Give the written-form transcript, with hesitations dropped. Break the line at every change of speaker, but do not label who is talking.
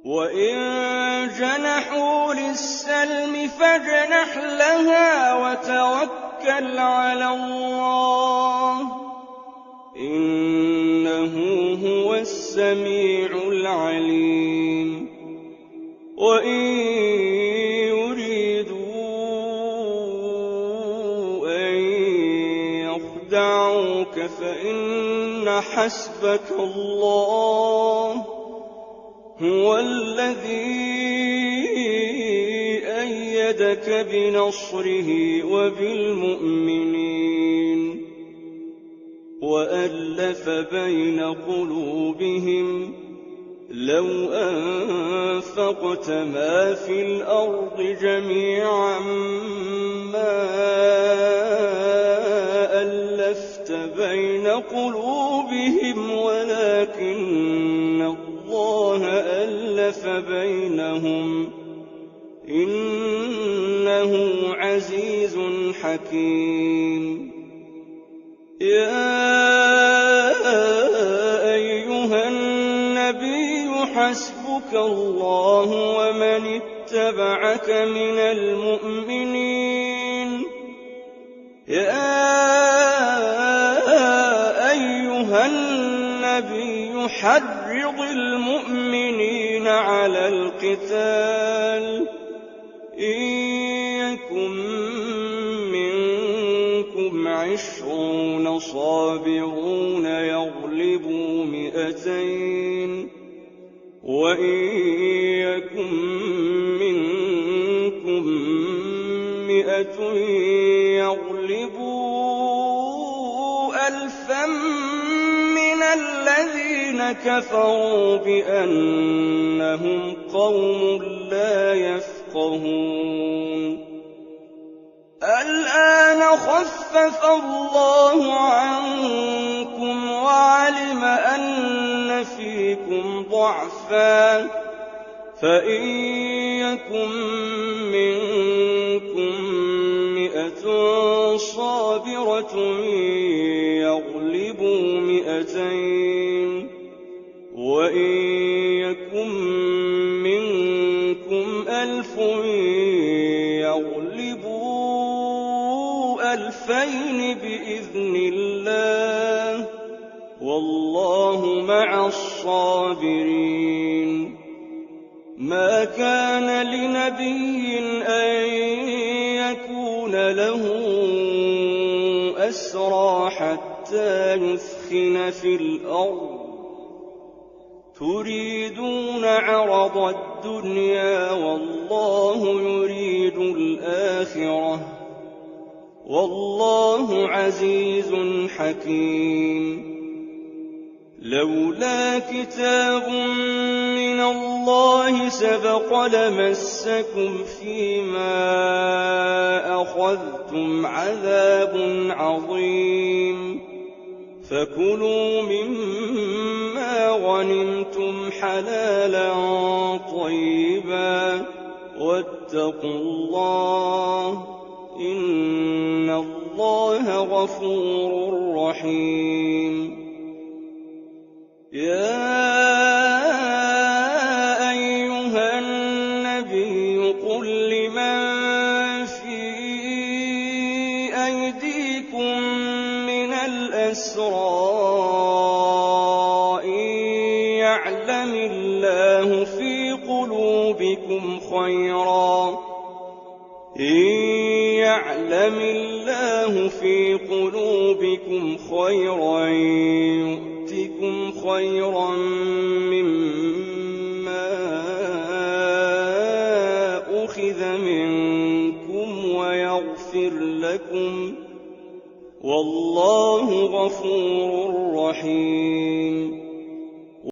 وَإِن جَنَحُوا لِلسَّلْمِ فَاجْنَحْ لَهَا وَتَوَكَّلْ عَلَى اللَّهِ ۚ إِنَّهُ هُوَ السَّمِيعُ الْعَلِيمُ وَإِن يُرِيدُوا أَن يَخْدَعُوكَ فَإِنَّ حَسْبَكَ اللَّهُ ۚ هُوَ الَّذِي أَيَّدَكَ بِنَصْرِهِ وَبِالْمُؤْمِنِينَ وَأَلَّفَ بَيْنَ قُلُوبِهِمْ ۚ لَوْ أَنفَقْتَ مَا فِي الْأَرْضِ جَمِيعًا مَّا أَلَّفْتَ بَيْنَ قُلُوبِهِمْ وَلَٰكِنَّ اللَّهَ أَلَّفَ بَيْنَهُمْ ۚ إِنَّهُ عَزِيزٌ حَكِيمٌ يَا أَيُّهَا النَّبِيُّ حَسْبُكَ اللَّهُ وَمَنِ اتَّبَعَكَ مِنَ الْمُؤْمِنِينَ يَا أَيُّهَا النَّبِيُّ حَرِّضِ الْمُؤْمِنِينَ عَلَى الْقِتَالِ ۚ إِن يَكُن مِّنكُمْ 20 صَابِرُونَ يَغْلِبُوا 200 ۚ وَإِن يَكُن مِّنكُم 100 يَغْلِبُوا 1000 مِّنَ الَّذِينَ كَفَرُوا بِأَنَّهُمْ قَوْمٌ لَّا يَفْقَهُونَ الْآنَ خَفَّفَ اللَّهُ عَنكُمْ وَعَلِمَ أَنَّ فِيكُمْ ضَعْفًا ۚ فَإِن يَكُن مِّنكُم 100 صَابِرَةٌ يَغْلِبُوا 200 ۚ وَإِن يَكُن مِّنكُمْ 1000 يَغْلِبُوا 2000 بِإِذْنِ اللَّهِ ۗ وَاللَّهُ مَعَ الصَّابِرِينَ مَا كَانَ لِنَبِيٍّ أَن يَكُونَ لَهُ أَسْرَىٰ حَتَّىٰ يُثْخِنَ فِي الْأَرْضِ ۚ تُرِيدُونَ عَرَضَ الدُّنْيَا وَاللَّهُ يُرِيدُ الْآخِرَةَ ۗ وَاللَّهُ عَزِيزٌ حَكِيمٌ لَّوْلَا كِتَابٌ مِّنَ اللَّهِ سَبَقَ لَمَسَّكُمْ فِيمَا أَخَذْتُمْ عَذَابٌ عَظِيمٌ فَكُلُوا مِمَّا غَنِمْتُمْ حَلَالًا طَيِّبًا وَاتَّقُوا اللَّهَ ۚ إِنَّ اللَّهَ غَفُورٌ رَّحِيمٌ يَا أَيُّهَا النَّبِيُّ قُل لِّمَن فِي أَيْدِيكُم مِّنَ الْأَسْرَىٰ إِن يَعْلَمِ اللَّهُ فِي قُلُوبِكُمْ خَيْرًا يُؤْتِكُمْ خَيْرًا مِّمَّا أُخِذَ مِنكُمْ وَيَغْفِرْ لَكُمْ ۗ وَاللَّهُ غَفُورٌ رَّحِيمٌ